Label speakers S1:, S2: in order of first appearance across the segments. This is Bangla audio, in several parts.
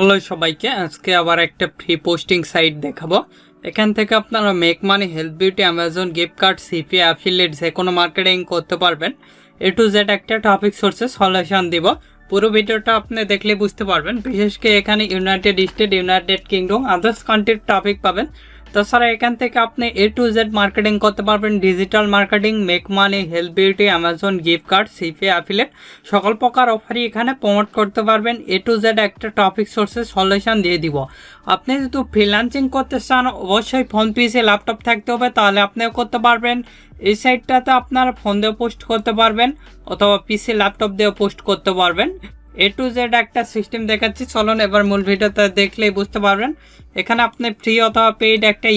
S1: হ্যালো সবাইকে, আজকে আবার একটা ফ্রি পোস্টিং সাইট দেখাবো। এখান থেকে আপনারা make money, health beauty, Amazon gift card, CPA, affiliate যে কোনো মার্কেটিং করতে পারবেন। এ টু জেড একটা টপিক সোর্সে সলিউশন দিব। পুরো ভিডিওটা আপনি দেখলে বুঝতে পারবেন। বিশেষ করে এখানে United state, United kingdom, others কান্ট্রির টপিক পাবেন। তাছাড়া এখান থেকে আপনি এ টু জেড মার্কেটিং করতে পারবেন। Digital marketing, make money, health beauty, Amazon gift card, CPA, affiliate সকল প্রকার অফারই এখানে প্রমোট করতে পারবেন। এ টু জেড একটা টপিক সোর্সে সলিউশন দিয়ে দিব। আপনি যদি ফ্রিল্যান্সিং করতে চান, অবশ্যই ফোন, পিসি, ল্যাপটপ থাকতে হবে, তাহলে আপনিও করতে পারবেন। এই সাইটটাতে আপনারা ফোন দিয়েও পোস্ট করতে পারবেন অথবা পিসি, ল্যাপটপ দিয়েও পোস্ট করতে পারবেন। এ টু জেড একটা সিস্টেম দেখাচ্ছি, চলুন এবার মূল ভিডিওতে দেখলেই বুঝতে পারবেন। এখানে আপনি ফ্রি অথবা পেইড একটা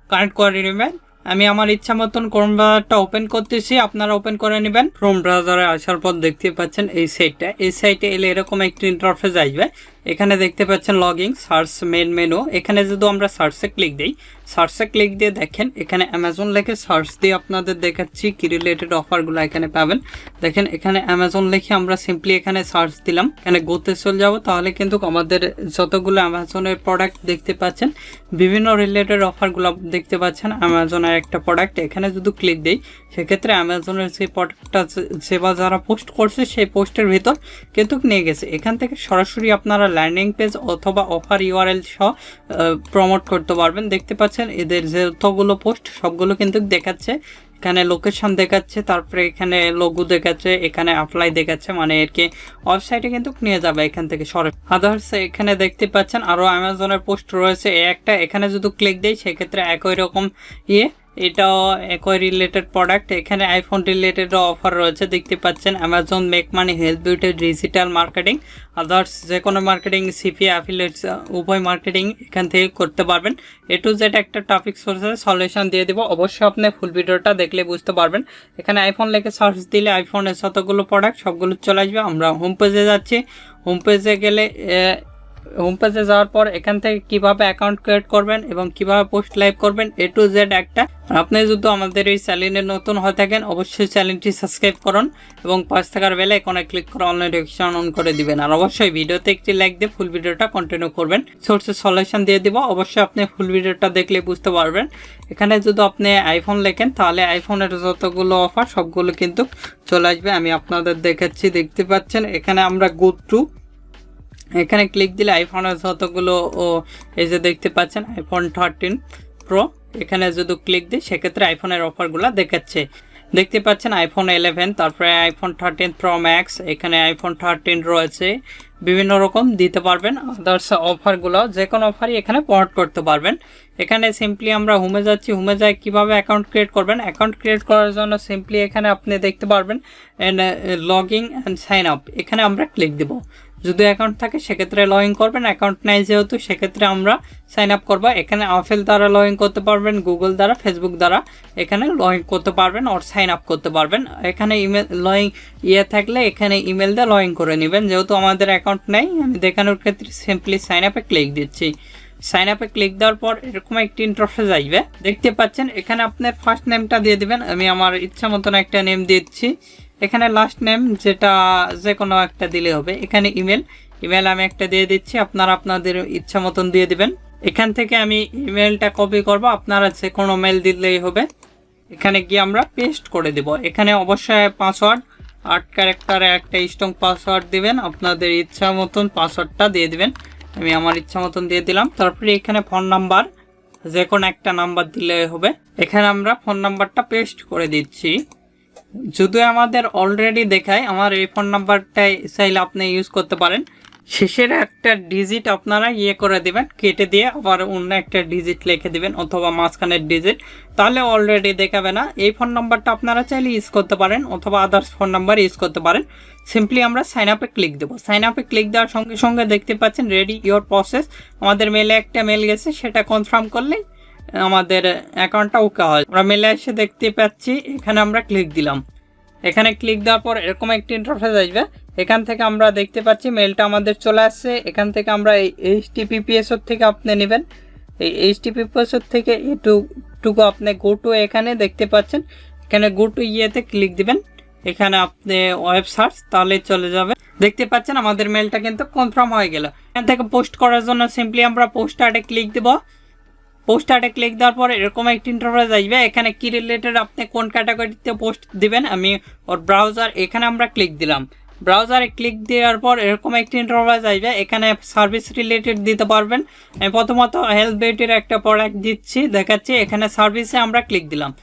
S1: কানেক্ট করে নেবেন। আমি আমার ইচ্ছা মতন ক্রোম ব্রাউজারটা ওপেন করতেছি, আপনারা ওপেন করে নেবেন। ক্রোম ব্রাউজারে আসার পর দেখতে পাচ্ছেন এই সাইটটা। এই সাইটে এলে এরকম একটি ইন্টারফেস আসবে। এখানে দেখতে পাচ্ছেন লগইন, সার্চ, মেন মেনু। এখানে যদি আমরা সার্চে ক্লিক দিই, সার্চে ক্লিক দিয়ে দেখেন এখানে অ্যামাজন লিখে সার্চ দিয়ে আপনাদের দেখাচ্ছি কি রিলেটেড অফারগুলো এখানে পাবেন। দেখেন এখানে অ্যামাজন লিখে আমরা সিম্পলি এখানে সার্চ দিলাম, এখানে গোতে চলে যাব, তাহলে কিন্তু আমাদের যতগুলো অ্যামাজনের প্রোডাক্ট দেখতে পাচ্ছেন, বিভিন্ন রিলেটেড অফারগুলো দেখতে পাচ্ছেন। অ্যামাজনের একটা প্রোডাক্ট এখানে যদি ক্লিক দিই, সেক্ষেত্রে অ্যামাজনের যে প্রোডাক্টটা সেবা যারা পোস্ট করছে সেই পোস্টের ভিতর কিন্তু নিয়ে গেছে। এখান থেকে সরাসরি আপনারা ল্যান্ডিং পেজ অথবা অফার ইউআরএল সহ প্রমোট করতে পারবেন। দেখতে পাচ্ছেন এদের যতগুলো পোস্ট সবগুলো কিন্তু দেখাচ্ছে। এখানে লোকেশন দেখাচ্ছে, তারপরে এখানে লোগো দেখাচ্ছে, এখানে অ্যাপ্লাই দেখাচ্ছে, মানে এরকে ওয়েবসাইটে কিন্তু নিয়ে যাবে এখান থেকে সরাসরি। আদার্স এখানে দেখতে পাচ্ছেন আরও অ্যামাজনের পোস্ট রয়েছে। একটা এখানে যদি ক্লিক দেই সেক্ষেত্রে একই রকম এটাও একই রিলেটেড প্রোডাক্ট। এখানে আইফোন রিলেটেড অফার রয়েছে দেখতে পাচ্ছেন। Amazon make money, health beauty, digital marketing, others যে কোনো মার্কেটিং, সিপিএ, অ্যাফিলিয়েটস উভয় মার্কেটিং এখান থেকে করতে পারবেন। এ টু জেড একটা টপিক সোর্সে সলিউশন দিয়ে দেবো। অবশ্যই আপনি ফুল ভিডিওটা দেখলে বুঝতে পারবেন। এখানে আইফোন লিখে সার্চ দিলে আইফোনের যতগুলো প্রোডাক্ট সবগুলো চলে আসবে। আমরা হোম পেজে যাচ্ছি। হোম পেজে গেলে হোম পেজে যাওয়ার পর এখান থেকে কিভাবে অ্যাকাউন্ট ক্রিয়েট করবেন এবং কিভাবে পোস্ট লাইভ করবেন, এ টু জেড একটা। আপনি যদি আমাদের এই চ্যানেলে নতুন হয়ে থাকেন, অবশ্যই চ্যানেলটি সাবস্ক্রাইব করুন এবং পাশ থাকার বেলা এখানে ক্লিক করে অনলাইন নোটিফিকেশন অন করে দিবেন। আর অবশ্যই ভিডিওতে একটি লাইক দিয়ে ফুল ভিডিওটা কন্টিনিউ করবেন। সোর্সের সলিউশন দিয়ে দিব, অবশ্যই আপনি ফুল ভিডিওটা দেখলে বুঝতে পারবেন। এখানে যদি আপনি আইফোন লেখেন, তাহলে আইফোনের যতগুলো অফার সবগুলো কিন্তু চলে আসবে। আমি আপনাদের দেখাচ্ছি, দেখতে পাচ্ছেন এখানে আমরা গো টু, এখানে ক্লিক দিলে আইফোনের যতগুলো এই যে দেখতে পাচ্ছেন আইফোন 13 প্রো, এখানে যদি ক্লিক দিই সেক্ষেত্রে আইফোনের অফারগুলো দেখাচ্ছে। দেখতে পাচ্ছেন আইফোন 11, তারপরে আইফোন 13 প্রো ম্যাক্স, এখানে আইফোন 13 রয়েছে, বিভিন্ন রকম দিতে পারবেন। আদার্স অফারগুলো যে কোনো অফারই এখানে প্রমোট করতে পারবেন। এখানে সিম্পলি আমরা হোমে যাচ্ছি। হোমে যাই কীভাবে অ্যাকাউন্ট ক্রিয়েট করবেন। অ্যাকাউন্ট ক্রিয়েট করার জন্য সিম্পলি এখানে আপনি দেখতে পারবেন log in and sign up, এখানে আমরা ক্লিক দেবো। যদি অ্যাকাউন্ট থাকে সেক্ষেত্রে লগ ইন করবেন, অ্যাকাউন্ট নাই যেহেতু সেক্ষেত্রে আমরা সাইন আপ করবো। এখানে আপেল দ্বারা লগ ইন করতে পারবেন, গুগল দ্বারা, ফেসবুক দ্বারা এখানে লগ ইন করতে পারবেন আর সাইন আপ করতে পারবেন। এখানে ইমেল লগ ইন থাকলে এখানে ইমেল দিয়ে লগ ইন করে নেবেন। যেহেতু আমাদের অ্যাকাউন্ট নেই, আমি দেখানোর ক্ষেত্রে সিম্পলি সাইন আপে ক্লিক দিচ্ছি। সাইন আপে ক্লিক দেওয়ার পর এরকম একটি ইন্টারফেস আসবে। দেখতে পাচ্ছেন এখানে আপনার ফার্স্ট নেমটা দিয়ে দিবেন। আমি আমার ইচ্ছা মতন একটা নেম দিচ্ছি। এখানে লাস্ট নেম যেটা যে কোনো একটা দিলে হবে। এখানে ইমেল আমি একটা দিয়ে দিচ্ছি, আপনারা আপনাদের ইচ্ছা মতন দিয়ে দিবেন। এখান থেকে আমি ইমেলটা কপি করব, আপনারা যে কোনো মেল দিলেই হবে। এখানে গিয়ে আমরা পেস্ট করে দেব। এখানে অবশ্যই পাসওয়ার্ড 8 ক্যারেক্টারে একটা স্ট্রং পাসওয়ার্ড দিবেন, আপনাদের ইচ্ছা মতন পাসওয়ার্ডটা দিয়ে দিবেন। আমি আমার ইচ্ছা মতন দিয়ে দিলাম। তারপরে এখানে ফোন নাম্বার যে কোনো একটা নাম্বার দিলে হবে। এখানে আমরা ফোন নাম্বারটা পেস্ট করে দিচ্ছি। যদি আমাদের অলরেডি দেখায়, আমার এই ফোন নাম্বারটাই চাইলে আপনি ইউজ করতে পারেন। শেষের একটা ডিজিট আপনারা করে দিবেন, কেটে দিয়ে আবার অন্য একটা ডিজিট লিখে দিবেন অথবা মাঝখানের ডিজিট, তাহলে অলরেডি দেখাবে না। এই ফোন নাম্বারটা আপনারা চাইলে ইউজ করতে পারেন অথবা আদার্স ফোন নাম্বার ইউজ করতে পারেন। সিম্পলি আমরা সাইন আপে ক্লিক দেবো। সাইন আপে ক্লিক দেওয়ার সঙ্গে সঙ্গে দেখতে পাচ্ছেন রেডি ইওর প্রসেস। আমাদের মেলে একটা মেল গেছে, সেটা কনফার্ম করলেই আমাদের অ্যাকাউন্টটা ওকে হয়। আমরা মেলে এসে দেখতে পাচ্ছি, এখানে আমরা ক্লিক দিলাম। এখানে ক্লিক দেওয়ার পর এরকম একটি ইন্টারফেস আসবে। এখান থেকে আমরা দেখতে পাচ্ছি মেলটা আমাদের চলে আসছে। এখান থেকে আমরা এই HTTPS থেকে আপনি নেবেন। এই HTTPS থেকে এটুকু আপনি গো টু, এখানে দেখতে পাচ্ছেন এখানে গো টু তে ক্লিক দিবেন। এখানে আপনি ওয়েব সার্চ, তাহলে চলে যাবে। দেখতে পাচ্ছেন আমাদের মেলটা কিন্তু কনফার্ম হয়ে গেল। এখান থেকে পোস্ট করার জন্য সিম্পলি আমরা পোস্ট আর্টে ক্লিক দেব। পোস্ট আর্টে ক্লিক দেওয়ার পর এরকম একটি ইন্টারফেস আসবে। এখানে কি রিলেটেড আপনি কোন ক্যাটাগরিতে পোস্ট দিবেন, আমি ওর ব্রাউজার, এখানে আমরা ক্লিক দিলাম। ব্রাউজারে ক্লিক দেওয়ার পর এরকম একটি ইন্টারফেস আসবে। এখানে সার্ভিস রিলেটেড দিতে পারবেন। আমি প্রথমত হেলথ বিউটির একটা প্রোডাক্ট দিচ্ছি, দেখাচ্ছি। এখানে সার্ভিসে আমরা ক্লিক দিলাম।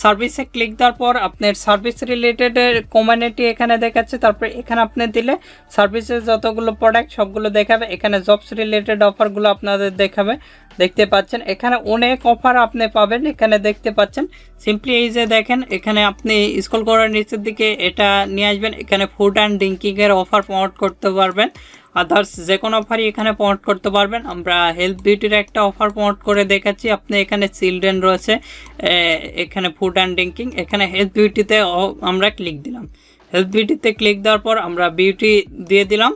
S1: সার্ভিসে ক্লিক দেওয়ার পর আপনার সার্ভিস রিলেটেড কমিউনিটি এখানে দেখাচ্ছে। তারপরে এখানে আপনি দিলে সার্ভিসের যতগুলো প্রোডাক্ট সবগুলো দেখাবে। এখানে জবস রিলেটেড অফারগুলো আপনাদের দেখাবে, দেখতে পাচ্ছেন। এখানে অনেক অফার আপনি পাবেন, এখানে দেখতে পাচ্ছেন। সিম্পলি এই যে দেখেন, এখানে আপনি স্ক্রল করার নিচের দিকে এটা নিয়ে আসবেন। এখানে ফুড অ্যান্ড ড্রিঙ্কিংয়ের অফার প্রমোট করতে পারবেন, আদার্স যে কোনো অফারই এখানে প্রমোট করতে পারবেন। আমরা হেলথ বিউটির একটা অফার প্রমোট করে দেখাচ্ছি। আপনি এখানে চিলড্রেন রয়েছে, এখানে ফুড অ্যান্ড ড্রিঙ্কিং, এখানে হেলথ বিউটিতে আমরা ক্লিক দিলাম। হেলথ বিউটিতে ক্লিক দেওয়ার পর আমরা বিউটি দিয়ে দিলাম।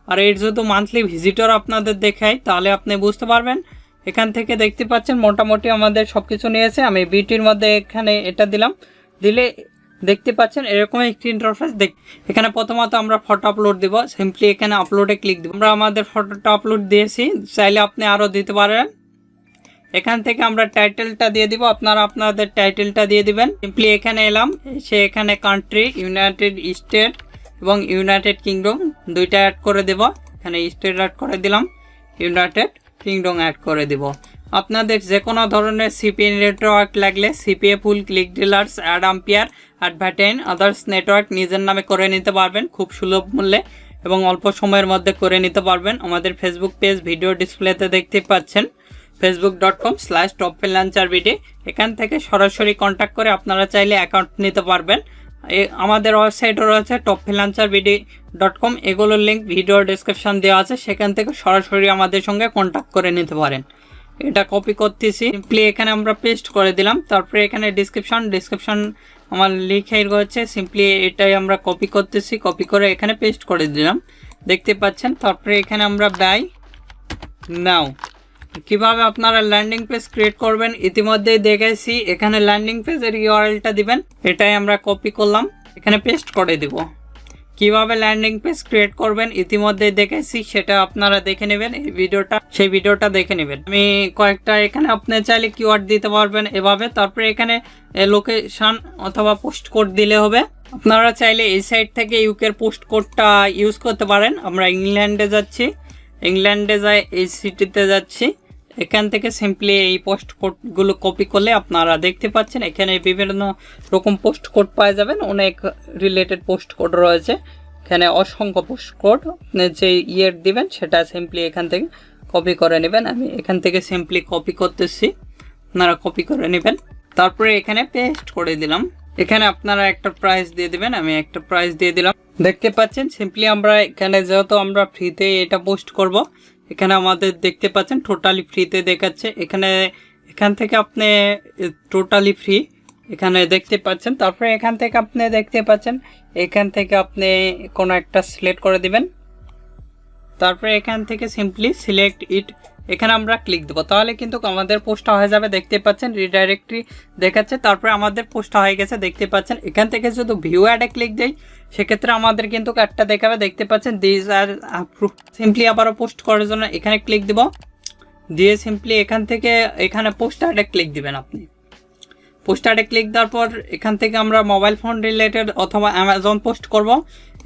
S1: আর এর যদি মান্থলি ভিজিটর আপনাদের দেখাই তাহলে আপনি বুঝতে পারবেন। এখান থেকে দেখতে পাচ্ছেন মোটামুটি আমাদের সব কিছু নিয়েছে। আমি বিউটির মধ্যে এখানে এটা দিলাম, দিলে দেখতে পাচ্ছেন এরকম একটি ইন্টারফেস। এখানে প্রথমত আমরা ফটো আপলোড দিব। সিম্পলি এখানে আপলোডে ক্লিক দিব। আমরা আমাদের ফটোটা আপলোড দিয়েছি, চাইলে আপনি আরও দিতে পারেন। এখান থেকে আমরা টাইটেলটা দিয়ে দিব, আপনারা আপনাদের টাইটেলটা দিয়ে দিবেন। সিম্পলি এখানে এলাম, এসে এখানে কান্ট্রি ইউনাইটেড স্টেট এবং ইউনাইটেড কিংডম দুইটা অ্যাড করে দেব। এখানে স্টেট অ্যাড করে দিলাম, ইউনাইটেড কিংডম অ্যাড করে দেব। আপনাদের যে কোনো ধরনের সিপিএ নেটওয়ার্ক লাগলে CPA full click dealers ad ampere অ্যাডভার্টাইন আদার্স নেটওয়ার্ক নিজের নামে করে নিতে পারবেন খুব সুলভ মূল্যে এবং অল্প সময়ের মধ্যে করে নিতে পারবেন। আমাদের ফেসবুক পেজ ভিডিও ডিসপ্লেতে দেখতে পাচ্ছেন, facebook.com/topfreelancer.bd। এখান থেকে সরাসরি কন্ট্যাক্ট করে আপনারা চাইলে অ্যাকাউন্ট নিতে পারবেন। আমাদের ওয়েবসাইটও রয়েছে topfreelancer.bd.com, এগুলোর লিঙ্ক ভিডিও ডিসক্রিপশন দেওয়া আছে, সেখান থেকে সরাসরি আমাদের সঙ্গে কন্ট্যাক্ট করে নিতে পারেন। এটা কপি করতেছি, সিম্পলি এখানে আমরা পেস্ট করে দিলাম। তারপরে এখানে ডিসক্রিপশন আমার লিখাই রয়েছে, সিম্পলি এটাই আমরা কপি করতেছি, কপি করে এখানে পেস্ট করে দিলাম, দেখতে পাচ্ছেন। তারপরে এখানে আমরা বাই নাও কিভাবে আপনারা ল্যান্ডিং পেজ ক্রিয়েট করবেন ইতিমধ্যেই দেখেছি। এখানে ল্যান্ডিং পেজের ইউআরএলটা দিবেন, এটাই আমরা কপি করলাম, এখানে পেস্ট করে দিব। কিভাবে ল্যান্ডিং পেজ ক্রিয়েট করবেন ইতিমধ্যে দেখেছি, সেটা আপনারা দেখে নেবেন সেই ভিডিওটা দেখে নেবেন। আমি কয়েকটা এখানে আপনি চাইলে কিওয়ার্ড দিতে পারবেন এভাবে। তারপরে এখানে লোকেশন অথবা পোস্ট কোড দিলে হবে। আপনারা চাইলে এই সাইট থেকে ইউকের পোস্ট কোডটা ইউজ করতে পারেন। আমরা ইংল্যান্ডে যাচ্ছি, ইংল্যান্ডে যাই এই সিটিতে যাচ্ছি। এখান থেকে সিম্পলি এই পোস্ট কোডগুলো কপি করলে আপনারা দেখতে পাচ্ছেন এখানে বিভিন্ন রকম পোস্ট কোড পাওয়া যাবেন। অনেক রিলেটেড পোস্ট কোড রয়েছে, এখানে অসংখ্য পোস্ট কোড। আপনি যে ইয়ের দিবেন সেটা সিম্পলি এখান থেকে কপি করে নেবেন। আমি এখান থেকে সিম্পলি কপি করতেছি, আপনারা কপি করে নেবেন। তারপরে এখানে পেস্ট করে দিলাম। এখানে আপনারা একটা প্রাইস দিয়ে দিবেন, আমি একটা প্রাইস দিয়ে দিলাম। দেখতে পাচ্ছেন সিম্পলি আমরা এখানে যেহেতু আমরা ফ্রিতে এটা পোস্ট করব, এখানে আমাদের দেখতে পাচ্ছেন টোটালি ফ্রিতে দেখাচ্ছে। এখান থেকে আপনি টোটালি ফ্রি এখানে দেখতে পাচ্ছেন। তারপরে এখান থেকে আপনি দেখতে পাচ্ছেন এখান থেকে আপনি কোনো একটা সিলেক্ট করে দিবেন। তারপরে এখান থেকে সিম্পলি সিলেক্ট ইট, এখানে আমরা ক্লিক দেবো, তাহলে কিন্তু আমাদের পোস্টটা হয়ে যাবে। দেখতে পাচ্ছেন রিডাইরেক্টরি দেখাচ্ছে। তারপরে আমাদের পোস্টটা হয়ে গেছে, দেখতে পাচ্ছেন। এখান থেকে যদি ভিউ অ্যাডে ক্লিক দেই সেক্ষেত্রে আমাদের কিন্তু একটা দেখাবে, দেখতে পাচ্ছেন দিস আর অ্যাপ্রুভ। সিম্পলি আবারও পোস্ট করার জন্য এখানে ক্লিক দেব, দিয়ে সিম্পলি এখান থেকে এখানে পোস্ট অ্যাডে ক্লিক দিবেন। আপনি পোস্ট অ্যাডে ক্লিক দেওয়ার পর এখান থেকে আমরা মোবাইল ফোন রিলেটেড অথবা অ্যামাজন পোস্ট করব।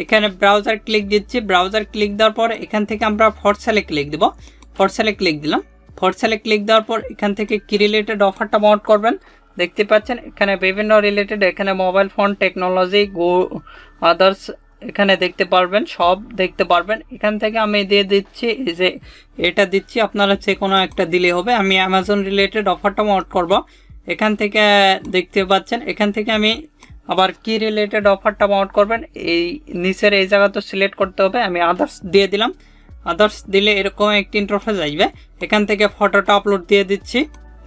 S1: এখানে ব্রাউজার ক্লিক দিচ্ছি, ব্রাউজার ক্লিক দেওয়ার পর এখান থেকে আমরা ফর সেলে ক্লিক দেবো। ফর সেলে ক্লিক দিলাম। ফর সেলে ক্লিক দেওয়ার পর এখান থেকে কি রিলেটেড অফারটা প্রমোট করবেন দেখতে পাচ্ছেন। এখানে বিভিন্ন রিলেটেড, এখানে মোবাইল ফোন টেকনোলজি আদার্স এখানে দেখতে পারবেন, সব দেখতে পারবেন। এখান থেকে আমি দিয়ে দিচ্ছি, এই যে এটা দিচ্ছি, আপনারা যে কোনো একটা দিলে হবে। আমি অ্যামাজন রিলেটেড অফারটা প্রমোট করব। এখান থেকে দেখতে পাচ্ছেন, এখান থেকে আমি আবার কি রিলেটেড অফারটা প্রমোট করবেন এই নিচের এই জায়গা তো সিলেক্ট করতে হবে। আমি আদার্স দিয়ে দিলাম। আদার্স দিলে এরকম একটি ইন্টারফেস আসবে। এখান থেকে ফটোটা আপলোড দিয়ে দিচ্ছি,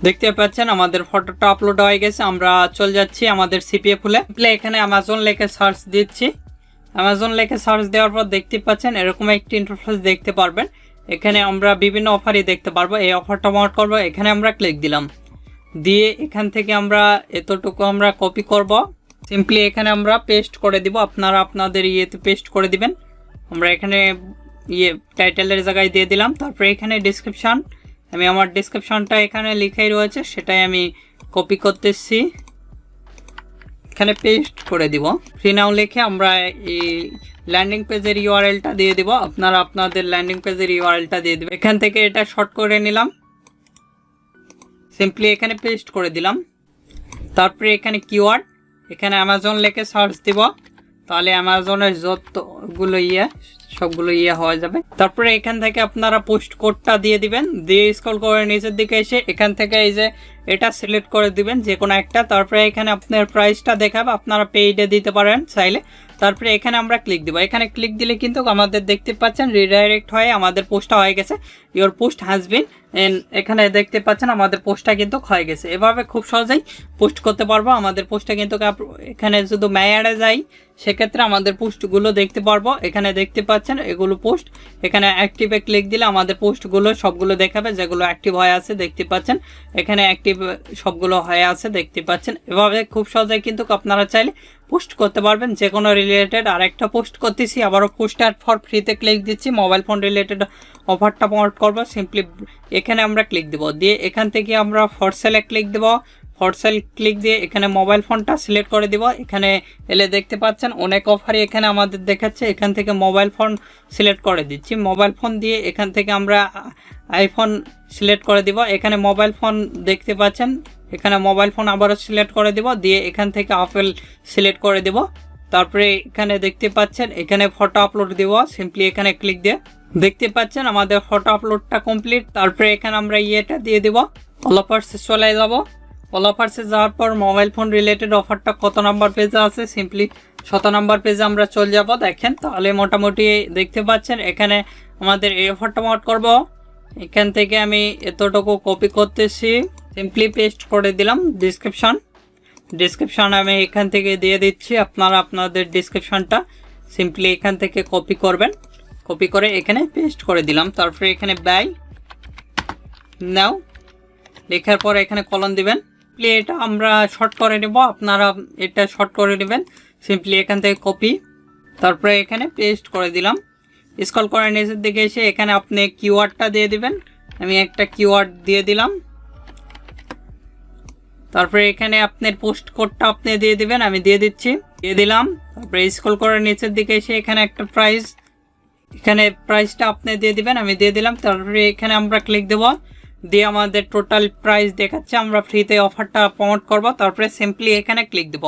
S1: দেখতে পাচ্ছেন আমাদের ফটোটা আপলোড হয়ে গেছে। আমরা চলে যাচ্ছি আমাদের সিপিএ ফুলে। এখানে অ্যামাজন লেখে সার্চ দিচ্ছি। অ্যামাজন লেখে সার্চ দেওয়ার পর দেখতে পাচ্ছেন এরকম একটি ইন্টারফেস দেখতে পারবেন। এখানে আমরা বিভিন্ন অফারই দেখতে পারবো। এই অফারটা প্রমোট করবো, এখানে আমরা ক্লিক দিলাম, দিয়ে এখান থেকে আমরা এতটুকু আমরা কপি করব। সিম্পলি এখানে আমরা পেস্ট করে দিব, আপনারা আপনাদের ইয়েতে পেস্ট করে দিবেন। আমরা এখানে টাইটেলের জায়গায় দিয়ে দিলাম। তারপরে এখানে ডেসক্রিপশন, আমি আমার ডেসক্রিপশনটা এখানে লিখাই রয়েছে, সেটাই আমি কপি করতেছি, এখানে পেস্ট করে দিব। ফ্রি নাও লিখে আমরা এই ল্যান্ডিং পেজের ইউআরএলটা দিয়ে দিব। আপনারা আপনাদের ল্যান্ডিং পেজের ইউআরএলটা দিয়ে দেবেন। এখান থেকে এটা শর্ট করে নিলাম, সিম্পলি এখানে পেস্ট করে দিলাম। তারপরে এখানে কিওয়ার্ড, এখানে অ্যামাজন লিখে সার্চ দিব, তাহলে অ্যামাজনের যতগুলো সবগুলো হয়ে যাবে। তারপরে এখান থেকে আপনারা পোস্ট কোডটা দিয়ে দিবেন, দিয়ে স্ক্রল করে নিচের দিকে এসে এখান থেকে এই যে এটা সিলেক্ট করে দিবেন যে কোনো একটা। তারপরে এখানে আপনার প্রাইসটা দেখাবে, আপনারা পেইডে দিতে পারেন চাইলে। তারপরে এখানে আমরা ক্লিক দিব, এখানে ক্লিক দিলে কিন্তু আমাদের দেখতে পাচ্ছেন রিডাইরেক্ট হয়ে আমাদের পোস্টটা হয়ে গেছে, ইওর পোস্ট হ্যাজ বিন, এখানে দেখতে পাচ্ছেন আমাদের পোস্টটা কিন্তু হয়ে গেছে। এভাবে খুব সহজেই পোস্ট করতে পারবো আমাদের পোস্টটা কিন্তু। এখানে শুধু ম্যায়ারে যাই, সেক্ষেত্রে আমাদের পোস্টগুলো দেখতে পারবো। এখানে দেখতে পাচ্ছেন এগুলো পোস্ট, এখানে অ্যাক্টিভে ক্লিক দিলে আমাদের পোস্টগুলো সবগুলো দেখাবে, যেগুলো অ্যাক্টিভ হয়ে আছে দেখতে পাচ্ছেন, এখানে অ্যাক্টিভ সবগুলো হয়ে আছে দেখতে পাচ্ছেন। এভাবে খুব সহজেই কিন্তু আপনারা চাইলে পোস্ট করতে পারবেন যে কোনো রিলেটেড। আর একটা পোস্ট করতেছি, আবারও পোস্ট অ্যাড ফর ফ্রিতে ক্লিক দিচ্ছি, মোবাইল ফোন রিলেটেড অফারটা প্রমোট করবো। সিম্পলি এখানে আমরা ক্লিক দেবো, দিয়ে এখান থেকে আমরা ফর সেলে ক্লিক দেবো। ফর সেল ক্লিক দিয়ে এখানে মোবাইল ফোনটা সিলেক্ট করে দিব। এখানে এলে দেখতে পাচ্ছেন অনেক অফারই এখানে আমাদের দেখাচ্ছে, এখান থেকে মোবাইল ফোন সিলেক্ট করে দিচ্ছি। মোবাইল ফোন দিয়ে এখান থেকে আমরা আইফোন সিলেক্ট করে দিব। এখানে মোবাইল ফোন দেখতে পাচ্ছেন, এখানে মোবাইল ফোন আবারও সিলেক্ট করে দিব, দিয়ে এখান থেকে আপেল সিলেক্ট করে দিব। তারপরে এখানে দেখতে পাচ্ছেন এখানে ফটো আপলোড দিব, সিম্পলি এখানে ক্লিক দিয়ে দেখতে পাচ্ছেন আমাদের ফটো আপলোডটা কমপ্লিট। তারপরে এখানে আমরা ইয়েটা দিয়ে দিব, অল অফার্সে চলে যাব। অল অফার্সে যাওয়ার পর মোবাইল ফোন রিলেটেড অফারটা কত নাম্বার পেজে আছে, সিম্পলি 7 নাম্বার পেজে আমরা চলে যাব। দেখেন তাহলে মোটামুটি দেখতে পাচ্ছেন এখানে আমাদের এই অফারটা প্রমোট করব। এখান থেকে আমি এতটুকু কপি করতেছি, সিম্পলি পেস্ট করে দিলাম। ডিসক্রিপশন আমি এখান থেকে দিয়ে দিচ্ছি, আপনারা আপনাদের ডিসক্রিপশনটা সিম্পলি এখান থেকে কপি করবেন, কপি করে এখানে পেস্ট করে দিলাম। তারপরে এখানে বাই নাও লেখার পর এখানে কলন দিবেন। এটা আমরা শর্ট করে নেব, আপনারা এটা শর্ট করে নেবেন, সিম্পলি এখান থেকে কপি, তারপরে এখানে পেস্ট করে দিলাম। স্ক্রল করে নিচের দিকে এসে এখানে আপনি কিওয়ার্ডটা দিয়ে দিবেন, আমি একটা কিওয়ার্ড দিয়ে দিলাম। তারপরে এখানে আপনার পোস্ট কোডটা আপনি দিয়ে দিবেন, আমি দিয়ে দিলাম। তারপরে স্ক্রল করে নিচের দিকে এসে এখানে একটা প্রাইস, এখানে প্রাইসটা আপনি দিয়ে দিবেন, আমি দিয়ে দিলাম। তারপরে এখানে আমরা ক্লিক দেব, দিয়ে আমাদের টোটাল প্রাইস দেখাচ্ছে, আমরা ফ্রিতে অফারটা প্রমোট করব। তারপরে সিম্পলি এখানে ক্লিক দেব,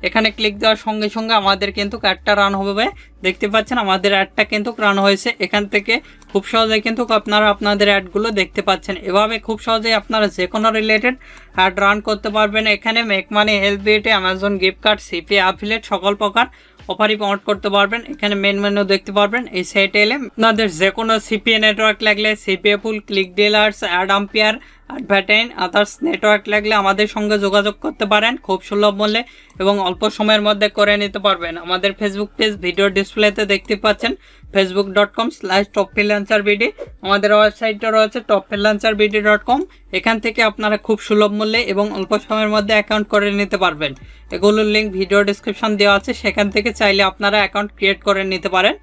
S1: এখানে ক্লিক দেওয়ার সঙ্গে সঙ্গে আমাদের কিন্তু অ্যাডটা রান হবে। দেখতে পাচ্ছেন আমাদের অ্যাডটা কিন্তু রান হয়েছে। এখান থেকে খুব সহজে কিন্তু আপনারা আপনাদের অ্যাডগুলো দেখতে পাচ্ছেন। এভাবে খুব সহজেই আপনারা যে কোনো রিলেটেড অ্যাড রান করতে পারবেন। এখানে make money, help bit, Amazon gift card, CPA, affiliate সকল প্রকার অফারই প্রমোট করতে পারবেন। এখানে মেন মেনু দেখতে পারবেন। এই সাইটে এলে আপনাদের যে কোনো সিপিএ নেটওয়ার্ক লাগলে, CPA full, click dealers, ad ampere, অ্যাডভার্টাইন, আদার্স নেটওয়ার্ক লাগলে আমাদের সঙ্গে যোগাযোগ করতে পারেন খুব সুলভ মূল্যে এবং অল্প সময়ের মধ্যে করে নিতে পারবেন। আমাদের ফেসবুক পেজ ভিডিও ডিসপ্লেতে দেখতে পাচ্ছেন, facebook.com/topfreelancerbd। আমাদের ওয়েবসাইটটা রয়েছে topfreelancerbd.com। এখান থেকে আপনারা খুব সুলভ মূল্যে এবং অল্প সময়ের মধ্যে অ্যাকাউন্ট করে নিতে পারবেন। এগুলোর লিঙ্ক ভিডিও ডিসক্রিপশন দেওয়া আছে, সেখান থেকে চাইলে আপনারা অ্যাকাউন্ট ক্রিয়েট করে নিতে পারেন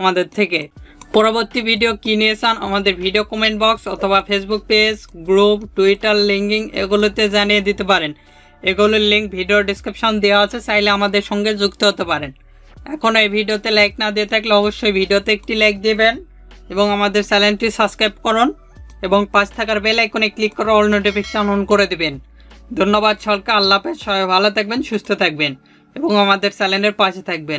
S1: আমাদের থেকে। পরবর্তী ভিডিও কী নিয়ে চান আমাদের ভিডিও কমেন্ট বক্স অথবা Facebook page, group, Twitter linking এগুলোতে জানিয়ে দিতে পারেন। এগুলোর লিঙ্ক ভিডিও ডিসক্রিপশন দেওয়া আছে, চাইলে আমাদের সঙ্গে যুক্ত হতে পারেন। এখন এই ভিডিওতে লাইক না দিয়ে থাকলে অবশ্যই ভিডিওতে একটি লাইক দিবেন এবং আমাদের চ্যানেলটি সাবস্ক্রাইব করুন এবং পাশে থাকার বেল আইকনে ক্লিক করে অল নোটিফিকেশন অন করে দিবেন। ধন্যবাদ সকলকে, আল্লাহ হাফেজ, সবাই ভালো থাকবেন, সুস্থ থাকবেন এবং আমাদের চ্যানেলের পাশে থাকবেন।